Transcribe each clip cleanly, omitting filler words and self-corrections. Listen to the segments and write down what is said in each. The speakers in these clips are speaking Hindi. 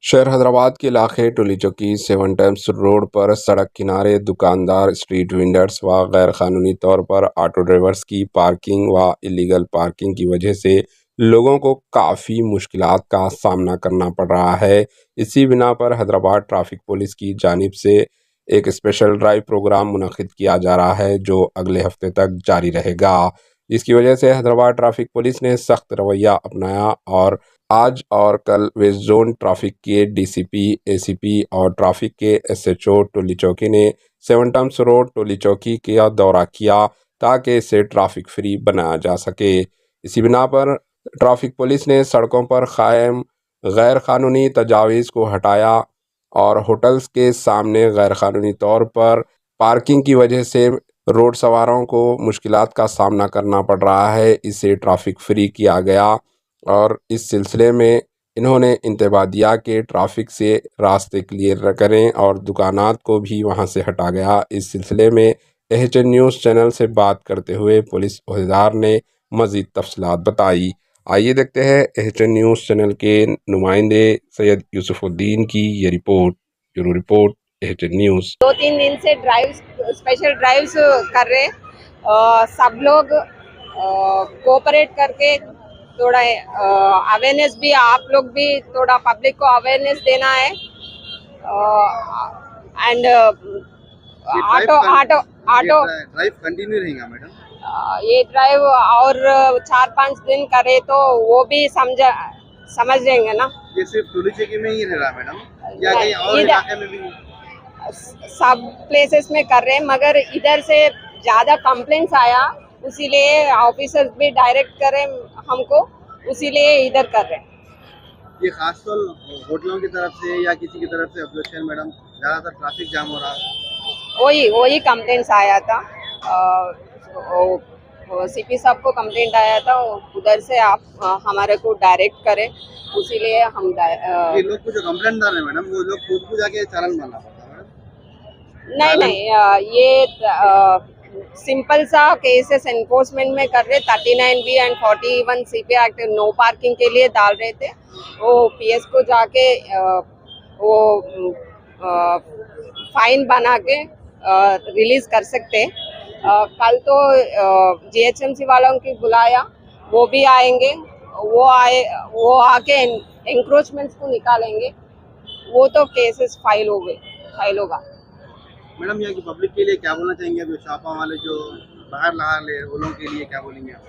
शहर हैदराबाद के इलाके टोली चौकी, सेवन टाइम्स रोड पर सड़क किनारे दुकानदार, स्ट्रीट वेंडर्स व गैरकानूनी तौर पर ऑटो ड्राइवर्स की पार्किंग व इलीगल पार्किंग की वजह से लोगों को काफ़ी मुश्किलात का सामना करना पड़ रहा है। इसी बिना पर हैदराबाद ट्रैफिक पुलिस की जानिब से एक स्पेशल ड्राइव प्रोग्राम मुनक्किद किया जा रहा है, जो अगले हफ्ते तक जारी रहेगा। जिसकी वजह से हैदराबाद ट्रैफिक पुलिस ने सख्त रवैया अपनाया और आज और कल वेस्ट जोन ट्रैफिक के डीसीपी, एसीपी और ट्रैफिक के एसएचओ टोली चौकी ने सेवन टम्स रोड टोली चौकी का दौरा किया ताकि इसे ट्रैफिक फ्री बनाया जा सके। इसी बिना पर ट्रैफिक पुलिस ने सड़कों पर कायम गैर कानूनी तजावीज़ को हटाया और होटल्स के सामने गैर कानूनी तौर पर पार्किंग की वजह से रोड सवारों को मुश्किलात का सामना करना पड़ रहा है, इसे ट्रैफिक फ्री किया गया। और इस सिलसिले में इन्होंने इंतबाह दिया कि ट्रैफिक से रास्ते क्लियर करें और दुकानात को भी वहां से हटा गया। इस सिलसिले में एचएन न्यूज़ चैनल से बात करते हुए पुलिस अहदेदार ने मज़ीद तफसीलात बताई। आइए देखते हैं एचएन न्यूज़ चैनल के नुमाइंदे सैयद यूसुफुद्दीन की ये रिपोर्ट। Bureau report, HN news. 2-3 दिन से स्पेशल ड्राइव्स कर रहे हैं। सब लोग कोऑपरेट करके थोड़ा अवेयरनेस भी, आप लोग भी थोड़ा पब्लिक को अवेयरनेस देना है। And auto auto auto drive continue रहेगा मैडम? ये ड्राइव और 4-5 दिन करे तो वो भी समझ लेंगे ना। ये सिर्फ टोली चौकी में ही रह रहा मैडम या कहीं और इलाके में भी? सब प्लेसेस में कर रहे हैं, मगर इधर से ज़्यादा कंप्लेंट्स आया, उसीलिए ऑफिसर्स भी डायरेक्ट करें हमको, उसीलिए इधर कर रहे हैं। ये खासतौर होटलों की तरफ से या किसी की तरफ से ऑब्जेक्शन मैडम, ज़्यादातर ट्रैफिक जाम हो रहा है? वही कंप्लेंट्स आया था। सीपी साहब को कंप्लेंट आया था, उधर से आप हमारे को डायरेक्ट करें, उसीलिए हम ये लोग को जो कंप्लेंटदार है मैडम, वो लोग खुद को जाके चालान भरना पड़ता है मैडम? नहीं, ये सिंपल सा केसेस एनफोर्समेंट में कर रहे। 39B and 41 CP act no parking के लिए डाल रहे थे। वो PS को जाके वो फाइन बना के रिलीज कर सकते। कल तो GHMC वालों की बुलाया, वो भी आएंगे, वो आके एंक्रोचमेंट्स को निकालेंगे। वो तो केसेस फाइल होगा। मैडम, यहाँ की पब्लिक के लिए क्या बोलना चाहेंगे? अभी शॉपा वाले जो बाहर लगा ले, उन लोगों के लिए क्या बोलेंगे आप?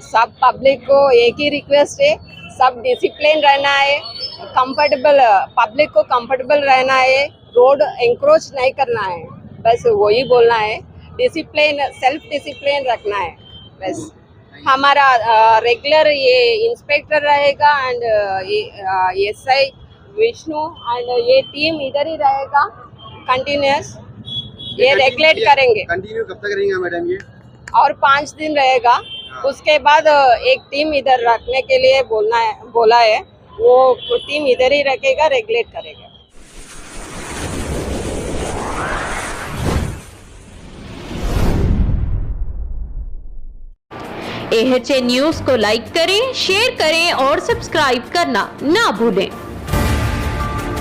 सब पब्लिक को एक ही रिक्वेस्ट है, सब डिसिप्लिन रहना है, कंफर्टेबल, पब्लिक को कंफर्टेबल रहना है, रोड एंक्रोच नहीं करना है, बस वही बोलना है। डिसिप्लिन, सेल्फ डिसिप्लिन रखना है बस। हमारा रेगुलर ये इंस्पेक्टर रहेगा एंड SI विष्णु एंड ये टीम इधर ही रहेगा कंटिन्यूस, ये रेगुलेट करेंगे। कंटिन्यू कब तक रहेगा मैडम ये? और 5 दिन रहेगा। उसके बाद एक टीम इधर रखने के लिए बोला है, वो टीम इधर ही रखेगा, रेगुलेट करेगा। एचएन न्यूज़ को लाइक करें, शेयर करें और सब्सक्राइब करना ना भूलें।